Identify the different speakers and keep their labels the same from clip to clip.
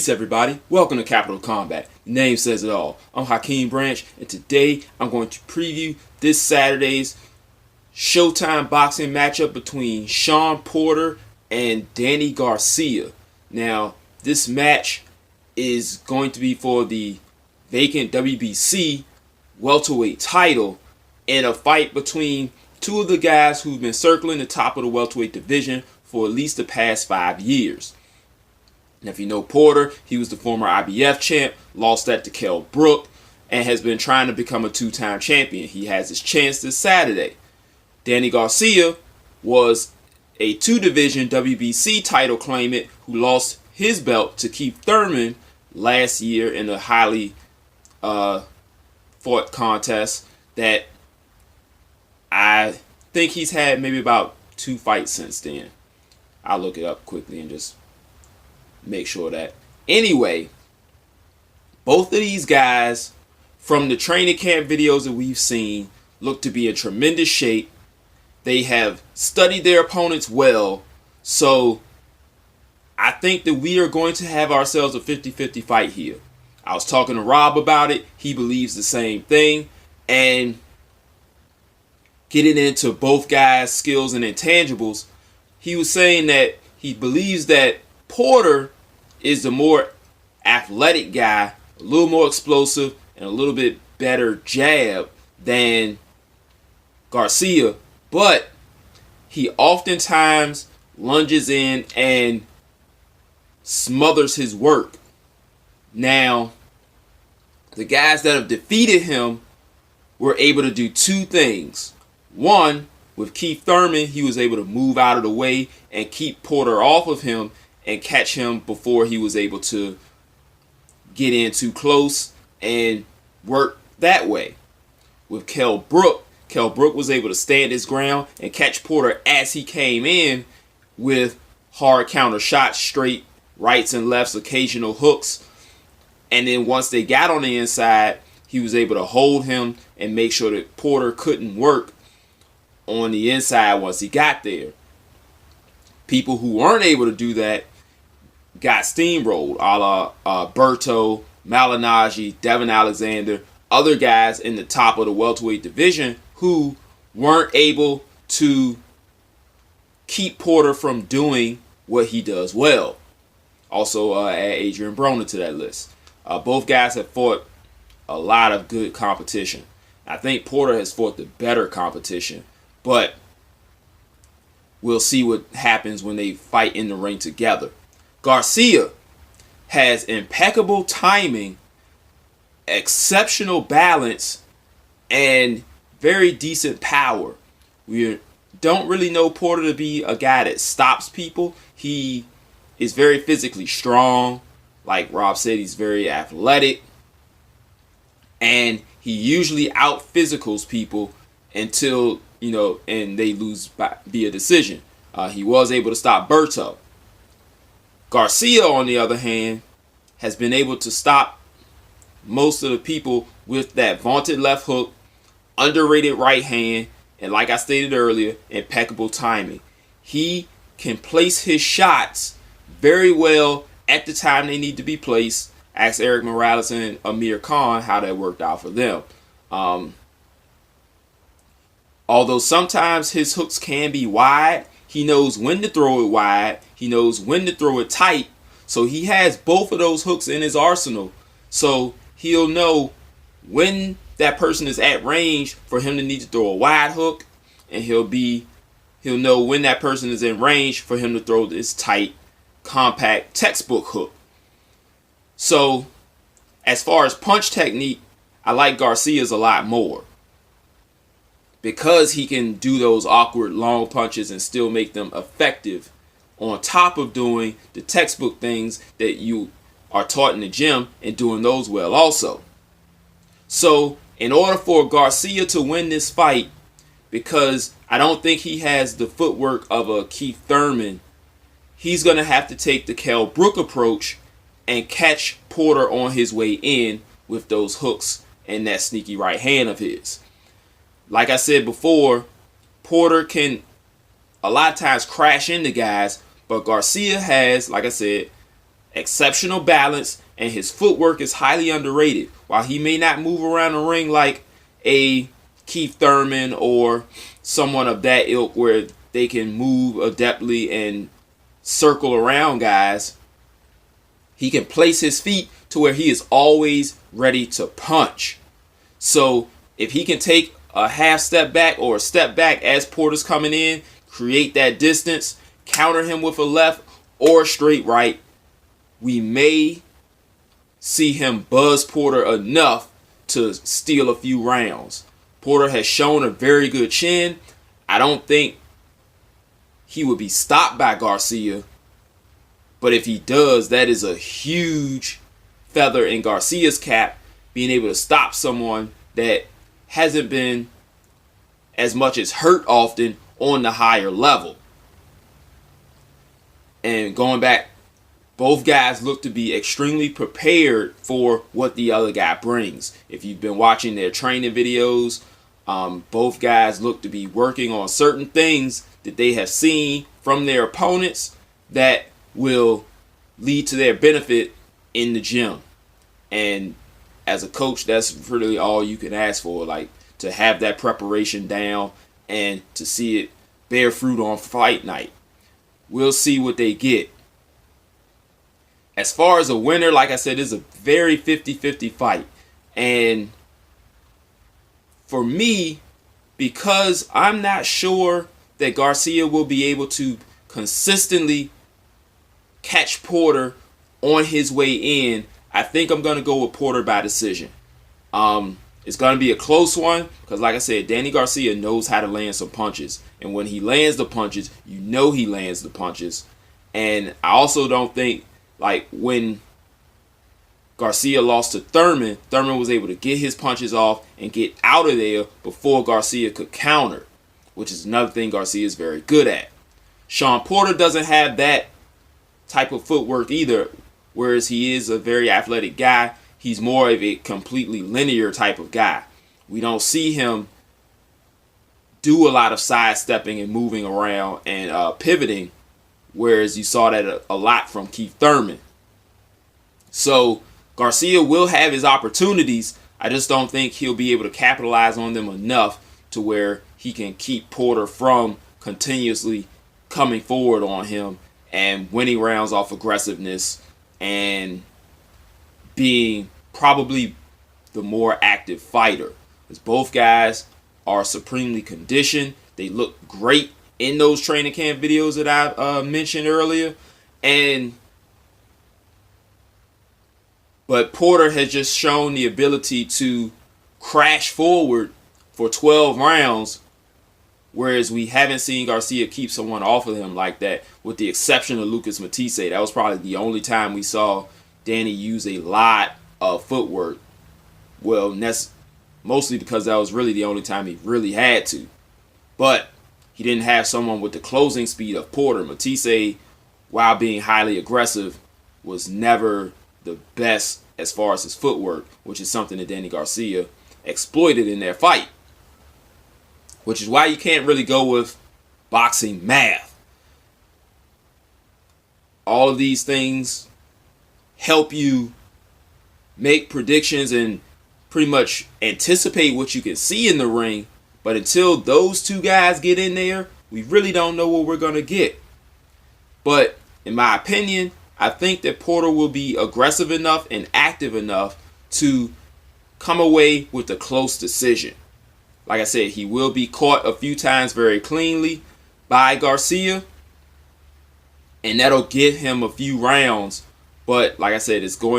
Speaker 1: Peace, everybody. Welcome to Capital Combat. The name says it all. I'm Hakeem Branch, and today I'm going to preview this Saturday's Showtime boxing matchup between Shawn Porter and Danny Garcia. Now, this match is going to be for the vacant WBC welterweight title in a fight between two of the guys who've been circling the top of the welterweight division for at least the past 5 years. And if you know Porter, he was the former IBF champ, lost that to Kell Brook, and has been trying to become a two-time champion. He has his chance this Saturday. Danny Garcia was a two-division WBC title claimant who lost his belt to Keith Thurman last year in a highly fought contest that I think he's had maybe about 2 fights since then. I'll look it up quickly and just make sure that. Anyway, both of these guys, from the training camp videos that we've seen, look to be in tremendous shape. They have studied their opponents well. So I think that we are going to have ourselves a 50-50 fight here. I was talking to Rob about it. He believes the same thing. And getting into both guys' skills and intangibles, he was saying that he believes that Porter is the more athletic guy, a little more explosive, and a little bit better jab than Garcia, but he oftentimes lunges in and smothers his work. Now, the guys that have defeated him were able to do 2 things. One, with Keith Thurman, he was able to move out of the way and keep Porter off of him and catch him before he was able to get in too close and work that way. With Kell Brook was able to stand his ground and catch Porter as he came in with hard counter shots, straight rights and lefts, occasional hooks. And then once they got on the inside, he was able to hold him and make sure that Porter couldn't work on the inside once he got there. People who weren't able to do that got steamrolled, a la Berto, Malignaggi, Devin Alexander, other guys in the top of the welterweight division who weren't able to keep Porter from doing what he does well. Also, add Adrian Broner to that list. Both guys have fought a lot of good competition. I think Porter has fought the better competition, but we'll see what happens when they fight in the ring together. Garcia has impeccable timing, exceptional balance, and very decent power. We don't really know Porter to be a guy that stops people. He is very physically strong. Like Rob said, he's very athletic. And he usually out-physicals people until, and they lose via decision. He was able to stop Berto. Garcia, on the other hand, has been able to stop most of the people with that vaunted left hook, underrated right hand, and like I stated earlier, impeccable timing. He can place his shots very well at the time they need to be placed. Ask Eric Morales and Amir Khan how that worked out for them. Although sometimes his hooks can be wide, he knows when to throw it wide. He knows when to throw it tight. So he has both of those hooks in his arsenal. So he'll know when that person is at range for him to need to throw a wide hook. And he'll know when that person is in range for him to throw this tight, compact textbook hook. So as far as punch technique, I like Garcia's a lot more, because he can do those awkward long punches and still make them effective, on top of doing the textbook things that you are taught in the gym and doing those well also. So in order for Garcia to win this fight, because I don't think he has the footwork of a Keith Thurman, he's going to have to take the Kell Brook approach and catch Porter on his way in with those hooks and that sneaky right hand of his. Like I said before, Porter can a lot of times crash into guys, but Garcia has, like I said, exceptional balance, and his footwork is highly underrated. While he may not move around the ring like a Keith Thurman or someone of that ilk where they can move adeptly and circle around guys, he can place his feet to where he is always ready to punch. So if he can take a half step back or a step back as Porter's coming in, create that distance, counter him with a left or a straight right, we may see him buzz Porter enough to steal a few rounds. Porter has shown a very good chin. I don't think he would be stopped by Garcia, but if he does, that is a huge feather in Garcia's cap, being able to stop someone that hasn't been as much as hurt often on the higher level. And going back, both guys look to be extremely prepared for what the other guy brings. If you've been watching their training videos, both guys look to be working on certain things that they have seen from their opponents that will lead to their benefit in the gym. And as a coach, that's really all you can ask for, like to have that preparation down and to see it bear fruit on fight night. We'll see what they get. As far as a winner, like I said, it's a very 50-50 fight. And for me, because I'm not sure that Garcia will be able to consistently catch Porter on his way in, I think I'm going to go with Porter by decision. It's going to be a close one because, like I said, Danny Garcia knows how to land some punches. And when he lands the punches, you know he lands the punches. And I also don't think, like when Garcia lost to Thurman, Thurman was able to get his punches off and get out of there before Garcia could counter, which is another thing Garcia is very good at. Shawn Porter doesn't have that type of footwork either, whereas he is a very athletic guy. He's more of a completely linear type of guy. We don't see him do a lot of sidestepping and moving around and pivoting, whereas you saw that a lot from Keith Thurman. So Garcia will have his opportunities. I just don't think he'll be able to capitalize on them enough to where he can keep Porter from continuously coming forward on him and winning rounds off aggressiveness and being probably the more active fighter. Because both guys are supremely conditioned. They look great in those training camp videos that I mentioned earlier. But Porter has just shown the ability to crash forward for 12 rounds, whereas we haven't seen Garcia keep someone off of him like that, with the exception of Lucas Matisse. That was probably the only time we saw Danny use a lot of footwork. Well, that's mostly because that was really the only time he really had to. But he didn't have someone with the closing speed of Porter. Matisse, while being highly aggressive, was never the best as far as his footwork, which is something that Danny Garcia exploited in their fight. Which is why you can't really go with boxing math. All of these things help you make predictions and pretty much anticipate what you can see in the ring. But until those two guys get in there, we really don't know what we're going to get. But in my opinion, I think that Porter will be aggressive enough and active enough to come away with a close decision. Like I said, he will be caught a few times very cleanly by Garcia, and that'll get him a few rounds. But like I said, it's not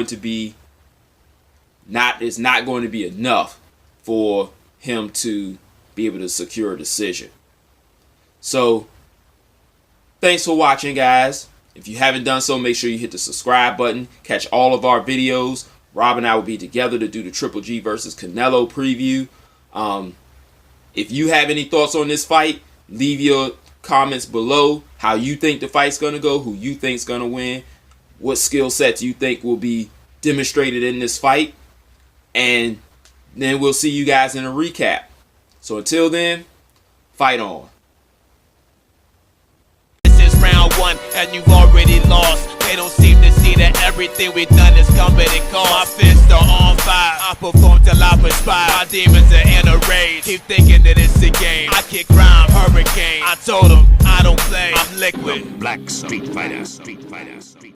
Speaker 1: going to be enough for him to be able to secure a decision. So thanks for watching, guys. If you haven't done so, make sure you hit the subscribe button. Catch all of our videos. Rob and I will be together to do the Triple G versus Canelo preview. If you have any thoughts on this fight, leave your comments below. How you think the fight's going to go, who you think's going to win, what skill sets you think will be demonstrated in this fight. And then we'll see you guys in a recap. So until then, fight on.
Speaker 2: This is round one, and you've already lost. They don't seem to see that Everything we done is company cause. My fists are on fire. I perform till I perspire. My demons are in a rage. Keep thinking that it's a game. I kick rhyme, hurricane. I told them I don't play. I'm liquid.
Speaker 3: Black Street Fighter.